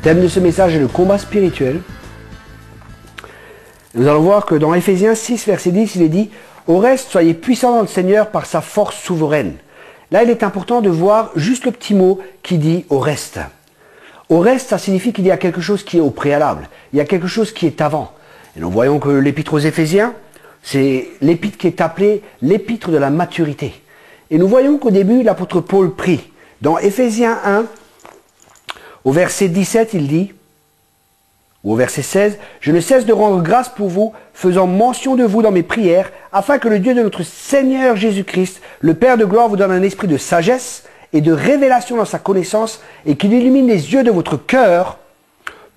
thème de ce message est le combat spirituel. Nous allons voir que dans Éphésiens 6, verset 10, il est dit « Au reste, soyez puissants dans le Seigneur par sa force souveraine ». Là, il est important de voir juste le petit mot qui dit « au reste ». Au reste, ça signifie qu'il y a quelque chose qui est au préalable. Il y a quelque chose qui est avant. Et nous voyons que l'épître aux Éphésiens, c'est l'épître qui est appelée l'épître de la maturité. Et nous voyons qu'au début, l'apôtre Paul prie. Dans Éphésiens 1, au verset 17, il dit, ou au verset 16, « Je ne cesse de rendre grâce pour vous, faisant mention de vous dans mes prières, afin que le Dieu de notre Seigneur Jésus-Christ, le Père de gloire, vous donne un esprit de sagesse et de révélation dans sa connaissance, et qu'il illumine les yeux de votre cœur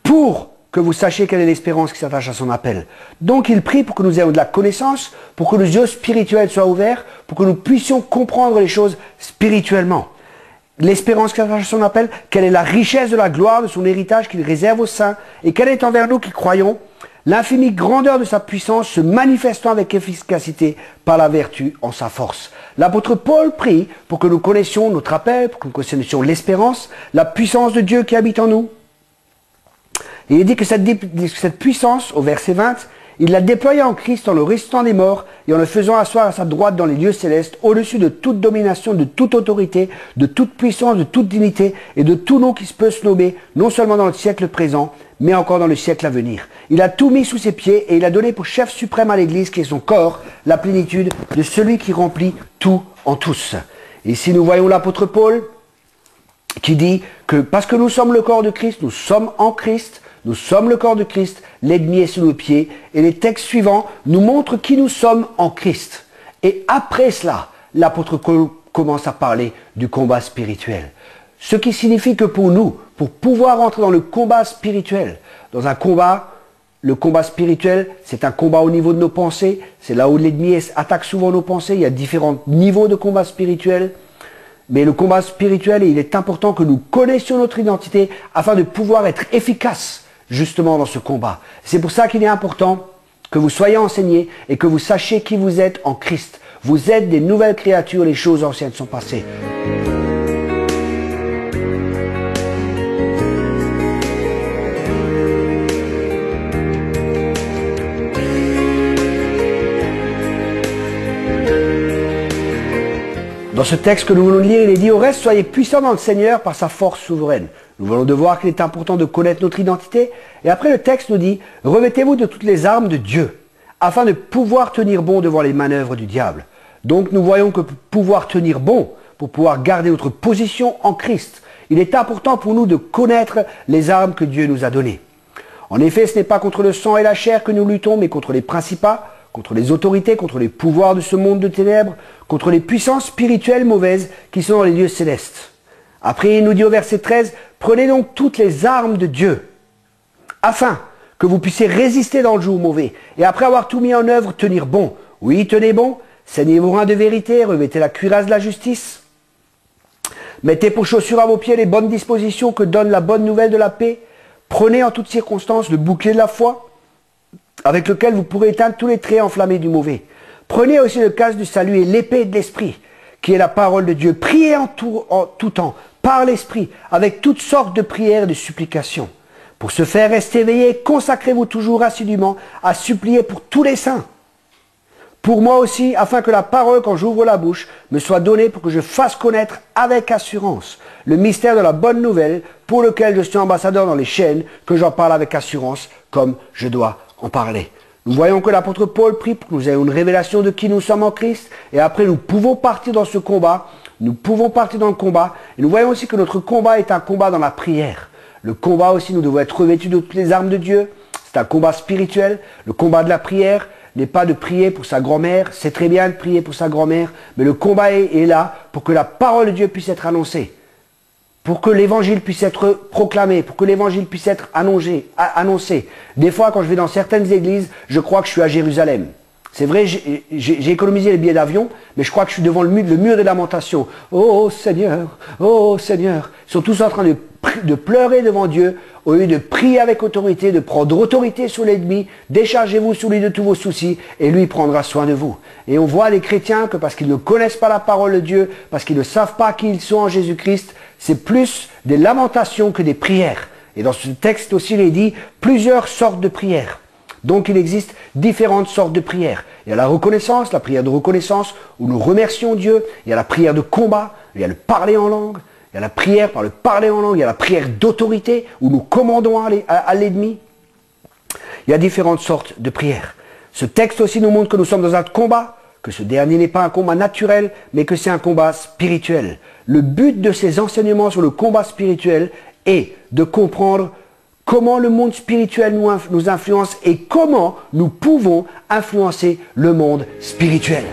pour que vous sachiez quelle est l'espérance qui s'attache à son appel. » Donc il prie pour que nous ayons de la connaissance, pour que nos yeux spirituels soient ouverts, pour que nous puissions comprendre les choses spirituellement. L'espérance qui s'attache à son appel, quelle est la richesse de la gloire de son héritage qu'il réserve aux saints, et quelle est envers nous qui croyons l'infinie grandeur de sa puissance se manifestant avec efficacité par la vertu en sa force. L'apôtre Paul prie pour que nous connaissions notre appel, pour que nous connaissions l'espérance, la puissance de Dieu qui habite en nous. Et il dit que cette puissance, au verset 20, il l'a déployée en Christ en le ressuscitant des morts et en le faisant asseoir à sa droite dans les lieux célestes, au-dessus de toute domination, de toute autorité, de toute puissance, de toute dignité et de tout nom qui peut se nommer, non seulement dans le siècle présent, mais encore dans le siècle à venir. Il a tout mis sous ses pieds et il a donné pour chef suprême à l'Église, qui est son corps, la plénitude de celui qui remplit tout en tous. Et ici nous voyons l'apôtre Paul qui dit que parce que nous sommes le corps de Christ, nous sommes en Christ, nous sommes le corps de Christ, l'ennemi est sous nos pieds. Et les textes suivants nous montrent qui nous sommes en Christ. Et après cela, l'apôtre Paul commence à parler du combat spirituel. Ce qui signifie que pour nous, pour pouvoir entrer dans le combat spirituel, dans un combat, le combat spirituel, c'est un combat au niveau de nos pensées. C'est là où l'ennemi attaque souvent nos pensées. Il y a différents niveaux de combat spirituel. Mais le combat spirituel, il est important que nous connaissions notre identité afin de pouvoir être efficaces justement dans ce combat. C'est pour ça qu'il est important que vous soyez enseignés et que vous sachiez qui vous êtes en Christ. Vous êtes des nouvelles créatures, les choses anciennes sont passées. Dans ce texte que nous voulons lire, il est dit « Au reste, soyez puissants dans le Seigneur par sa force souveraine ». Nous venons de voir qu'il est important de connaître notre identité. Et après, le texte nous dit « Revêtez-vous de toutes les armes de Dieu, afin de pouvoir tenir bon devant les manœuvres du diable. » Donc nous voyons que pour pouvoir tenir bon, pour pouvoir garder notre position en Christ, il est important pour nous de connaître les armes que Dieu nous a données. En effet, ce n'est pas contre le sang et la chair que nous luttons, mais contre les principats, contre les autorités, contre les pouvoirs de ce monde de ténèbres, contre les puissances spirituelles mauvaises qui sont dans les lieux célestes. Après, il nous dit au verset 13, « Prenez donc toutes les armes de Dieu, afin que vous puissiez résister dans le jour mauvais, et après avoir tout mis en œuvre, tenir bon. Oui, tenez bon, saignez vos reins de vérité, revêtez la cuirasse de la justice. Mettez pour chaussures à vos pieds les bonnes dispositions que donne la bonne nouvelle de la paix. Prenez en toutes circonstances le bouclier de la foi, avec lequel vous pourrez éteindre tous les traits enflammés du mauvais. Prenez aussi le casque du salut et l'épée de l'esprit, qui est la parole de Dieu. Priez en tout temps, par l'esprit, avec toutes sortes de prières et de supplications. Pour ce faire, restez éveillés, consacrez-vous toujours assidûment à supplier pour tous les saints. Pour moi aussi, afin que la parole, quand j'ouvre la bouche, me soit donnée pour que je fasse connaître avec assurance le mystère de la bonne nouvelle, pour lequel je suis ambassadeur dans les chaînes, que j'en parle avec assurance, comme je dois en parler. Nous voyons que l'apôtre Paul prie pour que nous ayons une révélation de qui nous sommes en Christ, et après nous pouvons partir dans ce combat, nous pouvons partir dans le combat, et nous voyons aussi que notre combat est un combat dans la prière. Le combat aussi, nous devons être revêtus de toutes les armes de Dieu, c'est un combat spirituel, le combat de la prière n'est pas de prier pour sa grand-mère, c'est très bien de prier pour sa grand-mère, mais le combat est là pour que la parole de Dieu puisse être annoncée, pour que l'évangile puisse être proclamé, pour que l'évangile puisse être annoncé. Des fois, quand je vais dans certaines églises, je crois que je suis à Jérusalem. C'est vrai, j'ai économisé les billets d'avion, mais je crois que je suis devant le mur des lamentations. Oh Seigneur, oh Seigneur. Ils sont tous en train de pleurer devant Dieu, au lieu de prier avec autorité, de prendre autorité sur l'ennemi. Déchargez-vous sur lui de tous vos soucis, et lui prendra soin de vous. Et on voit les chrétiens que parce qu'ils ne connaissent pas la parole de Dieu, parce qu'ils ne savent pas qui ils sont en Jésus-Christ, c'est plus des lamentations que des prières. Et dans ce texte aussi, il est dit plusieurs sortes de prières. Donc il existe différentes sortes de prières. Il y a la reconnaissance, la prière de reconnaissance, où nous remercions Dieu. Il y a la prière de combat, il y a le parler en langue. Il y a la prière par le parler en langue, il y a la prière d'autorité, où nous commandons à l'ennemi. Il y a différentes sortes de prières. Ce texte aussi nous montre que nous sommes dans un combat, que ce dernier n'est pas un combat naturel, mais que c'est un combat spirituel. Le but de ces enseignements sur le combat spirituel est de comprendre comment le monde spirituel nous influence et comment nous pouvons influencer le monde spirituel.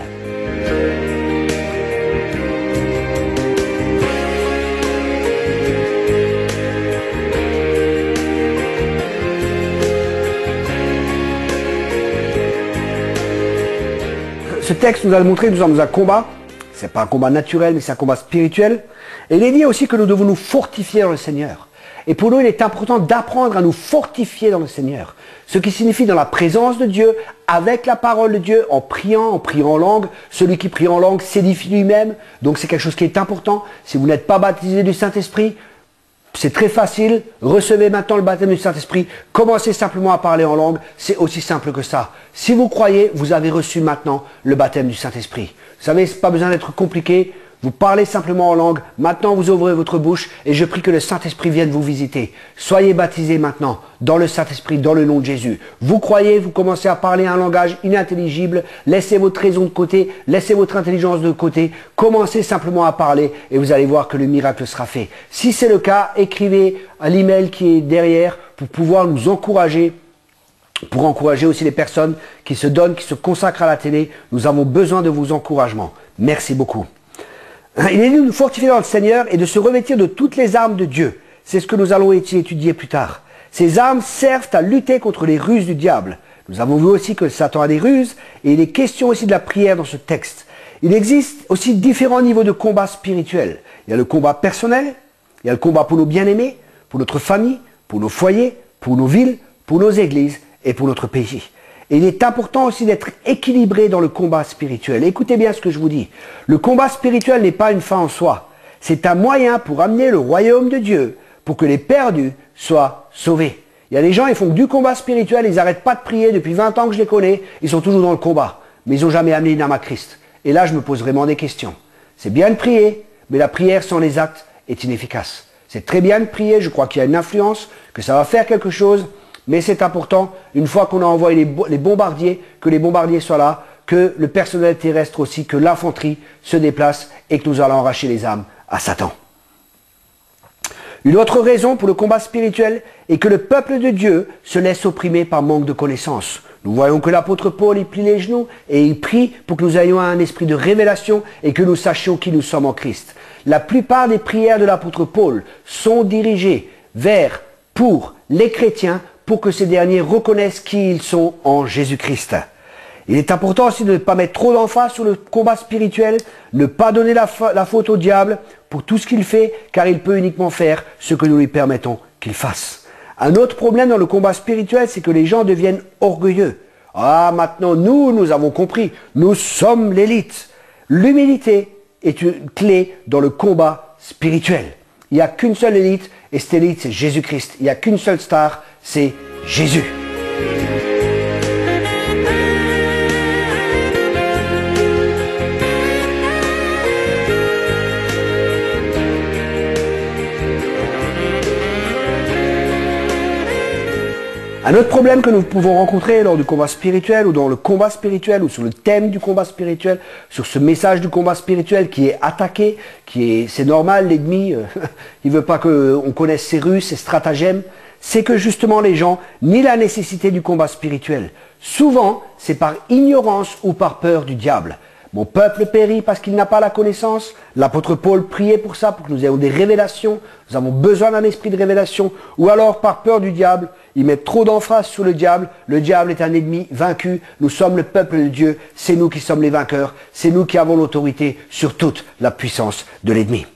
Ce texte nous a montré que nous sommes dans un combat. Ce n'est pas un combat naturel, mais c'est un combat spirituel. Et il est dit aussi que nous devons nous fortifier dans le Seigneur. Et pour nous, il est important d'apprendre à nous fortifier dans le Seigneur. Ce qui signifie dans la présence de Dieu, avec la parole de Dieu, en priant en langue. Celui qui prie en langue s'édifie lui-même. Donc c'est quelque chose qui est important. Si vous n'êtes pas baptisé du Saint-Esprit, c'est très facile. Recevez maintenant le baptême du Saint-Esprit. Commencez simplement à parler en langue. C'est aussi simple que ça. Si vous croyez, vous avez reçu maintenant le baptême du Saint-Esprit. Vous savez, c'est pas besoin d'être compliqué. Vous parlez simplement en langue. Maintenant, vous ouvrez votre bouche et je prie que le Saint-Esprit vienne vous visiter. Soyez baptisés maintenant dans le Saint-Esprit, dans le nom de Jésus. Vous croyez, vous commencez à parler un langage inintelligible. Laissez votre raison de côté, laissez votre intelligence de côté. Commencez simplement à parler et vous allez voir que le miracle sera fait. Si c'est le cas, écrivez à l'email qui est derrière pour pouvoir nous encourager. Pour encourager aussi les personnes qui se donnent, qui se consacrent à la télé. Nous avons besoin de vos encouragements. Merci beaucoup. Il est dit de nous fortifier dans le Seigneur et de se revêtir de toutes les armes de Dieu. C'est ce que nous allons étudier plus tard. Ces armes servent à lutter contre les ruses du diable. Nous avons vu aussi que Satan a des ruses et il est question aussi de la prière dans ce texte. Il existe aussi différents niveaux de combat spirituel. Il y a le combat personnel, il y a le combat pour nos bien-aimés, pour notre famille, pour nos foyers, pour nos villes, pour nos églises et pour notre pays. Et il est important aussi d'être équilibré dans le combat spirituel. Écoutez bien ce que je vous dis. Le combat spirituel n'est pas une fin en soi. C'est un moyen pour amener le royaume de Dieu, pour que les perdus soient sauvés. Il y a des gens, ils font du combat spirituel, ils n'arrêtent pas de prier depuis 20 ans que je les connais, ils sont toujours dans le combat. Mais ils n'ont jamais amené une âme à Christ. Et là, je me pose vraiment des questions. C'est bien de prier, mais la prière sans les actes est inefficace. C'est très bien de prier, je crois qu'il y a une influence, que ça va faire quelque chose. Mais c'est important, une fois qu'on a envoyé les bombardiers, que les bombardiers soient là, que le personnel terrestre aussi, que l'infanterie se déplace et que nous allons arracher les âmes à Satan. Une autre raison pour le combat spirituel est que le peuple de Dieu se laisse opprimer par manque de connaissances. Nous voyons que l'apôtre Paul, il plie les genoux et il prie pour que nous ayons un esprit de révélation et que nous sachions qui nous sommes en Christ. La plupart des prières de l'apôtre Paul sont dirigées pour les chrétiens, pour que ces derniers reconnaissent qui ils sont en Jésus-Christ. Il est important aussi de ne pas mettre trop d'emphase sur le combat spirituel, ne pas donner la faute au diable pour tout ce qu'il fait, car il peut uniquement faire ce que nous lui permettons qu'il fasse. Un autre problème dans le combat spirituel, c'est que les gens deviennent orgueilleux. Ah, maintenant, nous avons compris, nous sommes l'élite. L'humilité est une clé dans le combat spirituel. Il n'y a qu'une seule élite, et cette élite, c'est Jésus-Christ. Il n'y a qu'une seule star, c'est Jésus. Un autre problème que nous pouvons rencontrer lors du combat spirituel ou dans le combat spirituel ou sur le thème du combat spirituel, sur ce message du combat spirituel qui est attaqué, c'est normal, l'ennemi, il veut pas qu'on connaisse ses ruses, ses stratagèmes, c'est que justement les gens nient la nécessité du combat spirituel. Souvent, c'est par ignorance ou par peur du diable. Mon peuple périt parce qu'il n'a pas la connaissance. L'apôtre Paul priait pour ça, pour que nous ayons des révélations. Nous avons besoin d'un esprit de révélation. Ou alors par peur du diable. Ils mettent trop d'emphase sur le diable. Le diable est un ennemi vaincu. Nous sommes le peuple de Dieu. C'est nous qui sommes les vainqueurs. C'est nous qui avons l'autorité sur toute la puissance de l'ennemi.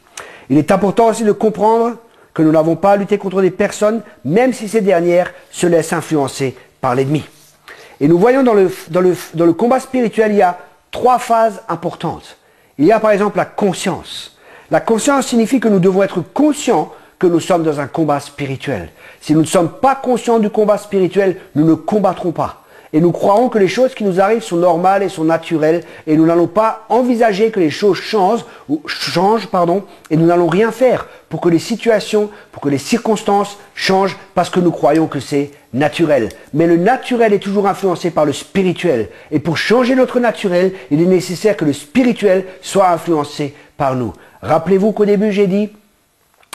Il est important aussi de comprendre que nous n'avons pas à lutter contre des personnes, même si ces dernières se laissent influencer par l'ennemi. Et nous voyons dans le combat spirituel, il y a 3 phases importantes. Il y a par exemple la conscience. La conscience signifie que nous devons être conscients que nous sommes dans un combat spirituel. Si nous ne sommes pas conscients du combat spirituel, nous ne combattrons pas. Et nous croirons que les choses qui nous arrivent sont normales et sont naturelles et nous n'allons pas envisager que les choses changent, et nous n'allons rien faire pour que les situations, pour que les circonstances changent parce que nous croyons que c'est naturel. Mais le naturel est toujours influencé par le spirituel. Et pour changer notre naturel, il est nécessaire que le spirituel soit influencé par nous. Rappelez-vous qu'au début j'ai dit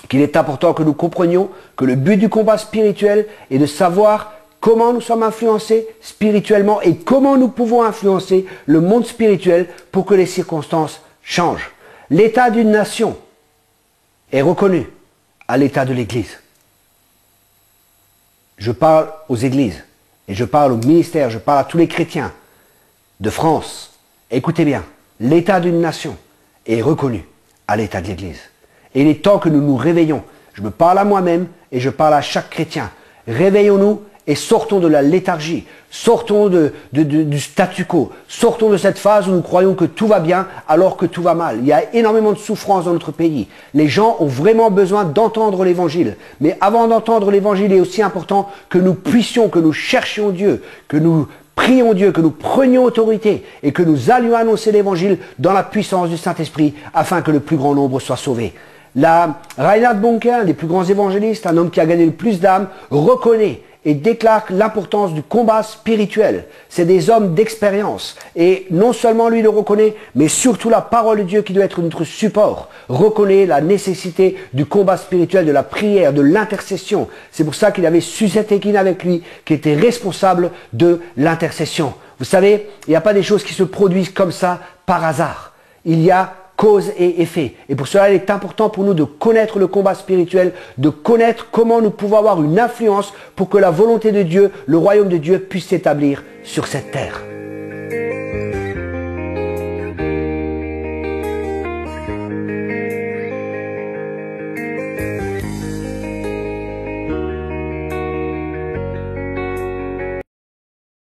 qu'il est important que nous comprenions que le but du combat spirituel est de savoir comment nous sommes influencés spirituellement et comment nous pouvons influencer le monde spirituel pour que les circonstances changent. L'état d'une nation est reconnu à l'état de l'Église. Je parle aux églises et je parle aux ministères, je parle à tous les chrétiens de France. Écoutez bien, l'état d'une nation est reconnu à l'état de l'Église. Et il est temps que nous nous réveillons. Je me parle à moi-même et je parle à chaque chrétien. Réveillons-nous et sortons de la léthargie, sortons du statu quo, sortons de cette phase où nous croyons que tout va bien alors que tout va mal. Il y a énormément de souffrance dans notre pays. Les gens ont vraiment besoin d'entendre l'évangile. Mais avant d'entendre l'évangile, il est aussi important que nous puissions, que nous cherchions Dieu, que nous prions Dieu, que nous prenions autorité et que nous allions annoncer l'évangile dans la puissance du Saint-Esprit afin que le plus grand nombre soit sauvé. Reinhard Bonnke, un des plus grands évangélistes, un homme qui a gagné le plus d'âmes, reconnaît et déclare l'importance du combat spirituel. C'est des hommes d'expérience. Et non seulement lui le reconnaît, mais surtout la parole de Dieu qui doit être notre support, reconnaît la nécessité du combat spirituel, de la prière, de l'intercession. C'est pour ça qu'il avait Suzette Ekin avec lui, qui était responsable de l'intercession. Vous savez, il n'y a pas des choses qui se produisent comme ça par hasard. Il y a cause et effet. Et pour cela, il est important pour nous de connaître le combat spirituel, de connaître comment nous pouvons avoir une influence pour que la volonté de Dieu, le royaume de Dieu puisse s'établir sur cette terre.